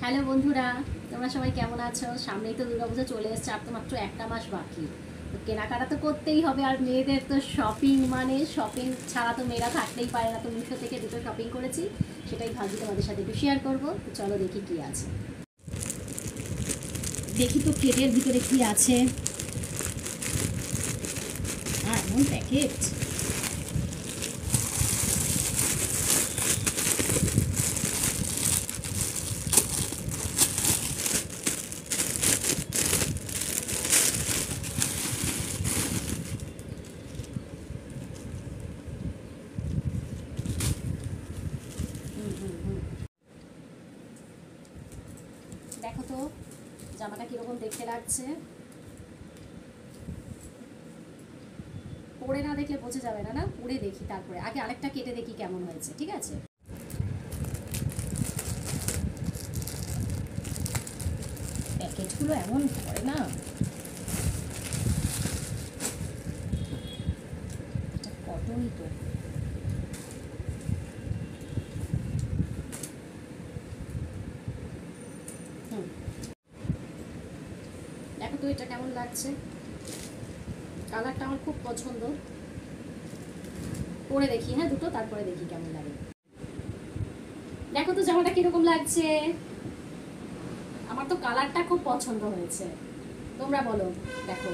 Hello বন্ধুরা, তোমরা সবাই কেমন আছো? সামনেই তো দুর্গাপূজা চলে এসেছে, আর তো মাত্র একটা মাস বাকি। তো কেনাকাটা তো করতেই হবে, আর মেয়েদের তো শপিং মানে শপিং ছাড়া তো মেয়েরা থাকতেই পারে না। তো মিশো থেকে দুটো শপিং করেছি, সেটাই ভাবছি তোমাদের সাথে একটু শেয়ার করবো। তো চলো দেখি কি আছে। দেখি তো কেটের ভিতরে কি আছে। এমন প্যাকেট। দেখো তো জামাটা কিরকম দেখতে লাগছে। পরে না দেখলে বোঝা যাবে না, না পরে দেখি, তারপরে আগে আরেকটা কেটে দেখি কেমন হয়েছে। ঠিক আছে, প্যাকেটগুলো এমন করে না। এটা কটনই তো। দেখো তো এটা কেমন লাগছে। কালারটা আমার খুব পছন্দ। পরে দেখি, হ্যাঁ দুটো, তারপরে দেখি কেমন লাগে। দেখো তো জামাটা কিরকম লাগছে। আমার তো কালারটা খুব পছন্দ হয়েছে, তোমরা বলো। দেখো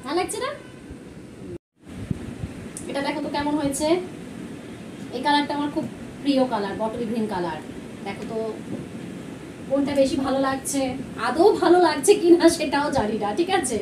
ভালো লাগছে না? এটা দেখো তো কেমন হয়েছে। এই কালারটা আমার খুব প্রিয় কালার, বটল গ্রিন কালার। দেখো তো কোনটা বেশি ভালো লাগছে। আদৌ ভালো লাগছে কিনা সেটাও জানি না, ঠিক আছে।